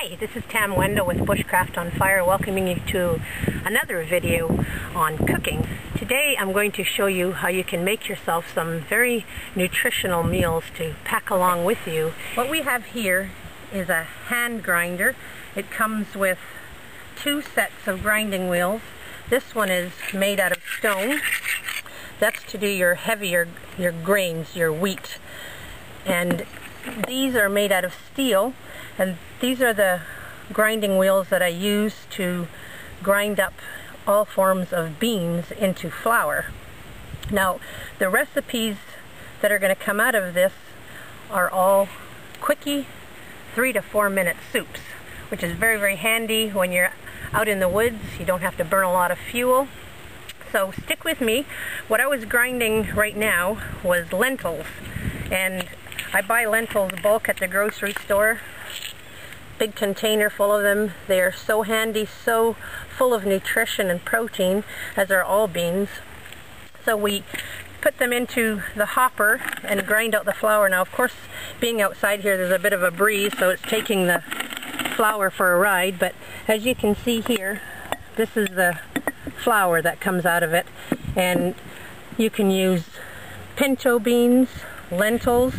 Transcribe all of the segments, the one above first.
Hi, this is Tam Wendell with Bushcraft on Fire, welcoming you to another video on cooking. Today I'm going to show you how you can make yourself some very nutritional meals to pack along with you. What we have here is a hand grinder. It comes with 2 sets of grinding wheels. This one is made out of stone. That's to do your heavier grains, your wheat. And these are made out of steel, and these are the grinding wheels that I use to grind up all forms of beans into flour. Now, the recipes that are going to come out of this are all quickie 3 to 4 minute soups, which is very, very handy when you're out in the woods. You don't have to burn a lot of fuel. So stick with me. What I was grinding right now was lentils, and I buy lentils bulk at the grocery store. Big container full of them. They are so handy, so full of nutrition and protein, as are all beans. So we put them into the hopper and grind out the flour. Now, of course, being outside here, there's a bit of a breeze, so it's taking the flour for a ride. But as you can see here, this is the flour that comes out of it. And you can use pinto beans, lentils,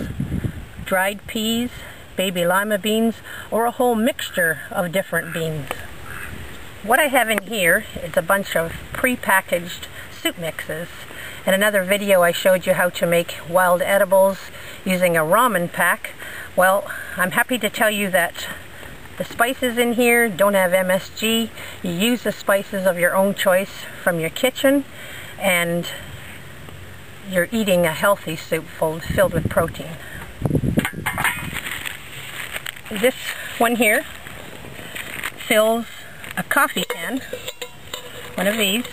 dried peas, baby lima beans, or a whole mixture of different beans. What I have in here is a bunch of pre-packaged soup mixes. In another video I showed you how to make wild edibles using a ramen pack. Well, I'm happy to tell you that the spices in here don't have MSG. You use the spices of your own choice from your kitchen, and you're eating a healthy soup filled with protein. This one here fills a coffee can, one of these,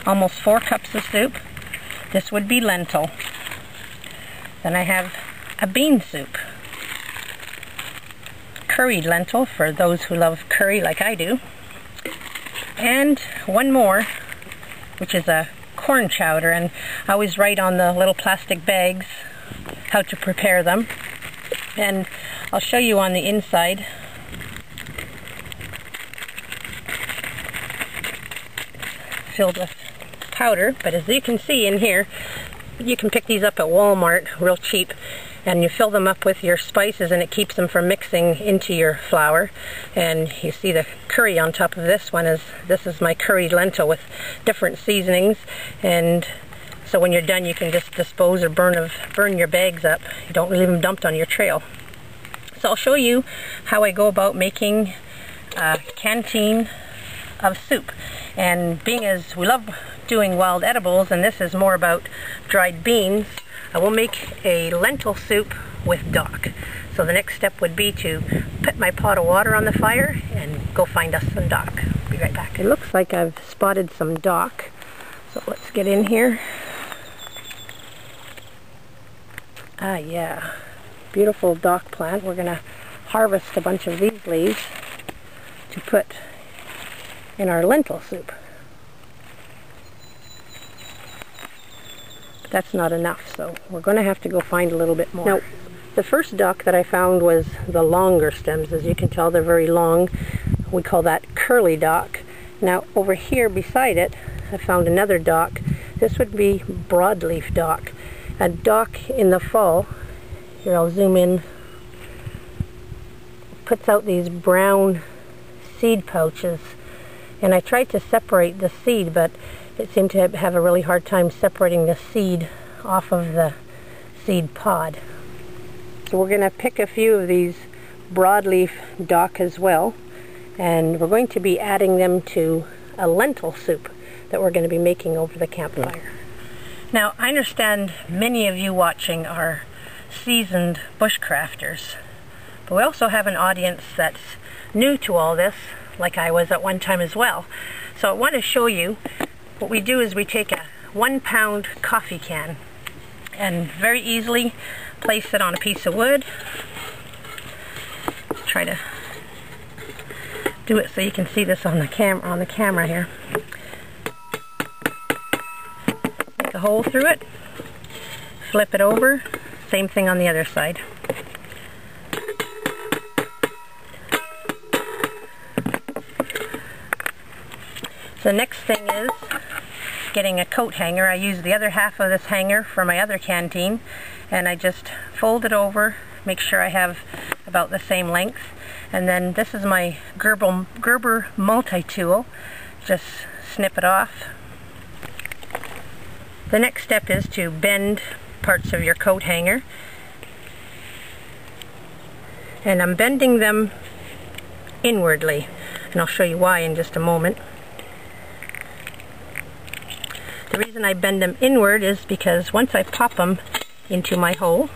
almost 4 cups of soup. This would be lentil. Then I have a bean soup, curried lentil for those who love curry like I do, and one more, which is a corn chowder, and I always write on the little plastic bags how to prepare them, and I'll show you on the inside. Filled with powder, but as you can see in here, you can pick these up at Walmart real cheap, and you fill them up with your spices, and it keeps them from mixing into your flour. And you see the curry on top of this one. This is my curried lentil with different seasonings, and so when you're done you can just dispose or burn your bags up. You don't leave them dumped on your trail. So I'll show you how I go about making a canteen of soup. And being as we love doing wild edibles, and this is more about dried beans, I will make a lentil soup with dock. So the next step would be to put my pot of water on the fire and go find us some dock. Be right back. It looks like I've spotted some dock, so let's get in here. Ah, yeah. Beautiful dock plant. We're going to harvest a bunch of these leaves to put in our lentil soup. But that's not enough, so we're going to have to go find a little bit more. Now, the first dock that I found was the longer stems. As you can tell, they're very long. We call that curly dock. Now, over here beside it, I found another dock. This would be broadleaf dock. A dock in the fall, here I'll zoom in, puts out these brown seed pouches, and I tried to separate the seed, but it seemed to have a really hard time separating the seed off of the seed pod. So we're going to pick a few of these broadleaf dock as well, and we're going to be adding them to a lentil soup that we're going to be making over the campfire. Now, I understand many of you watching are seasoned bushcrafters, but we also have an audience that's new to all this, like I was at one time as well. So I want to show you what we do. Is we take a 1-pound coffee can and very easily place it on a piece of wood. Try to do it so you can see this on the camera here. Make a hole through it, flip it over, same thing on the other side. So the next thing is getting a coat hanger. I use the other half of this hanger for my other canteen, and I just fold it over, make sure I have about the same length. And then this is my Gerber multi-tool. Just snip it off. The next step is to bend parts of your coat hanger. And I'm bending them inwardly, and I'll show you why in just a moment. The reason I bend them inward is because once I pop them into my hole,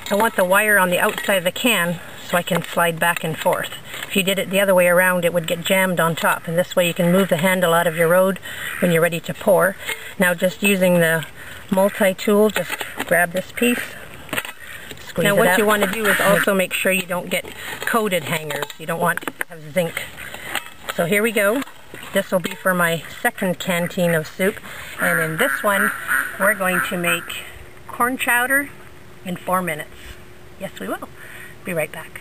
I want the wire on the outside of the can so I can slide back and forth. If you did it the other way around, it would get jammed on top, and this way you can move the handle out of your road when you're ready to pour. Now just using the multi-tool, just grab this piece, squeeze it out. Now what you want to do is also make sure you don't get coated hangers. You don't want to have zinc. So here we go. This will be for my second canteen of soup, and in this one we're going to make corn chowder in 4 minutes. Yes, we will. Be right back.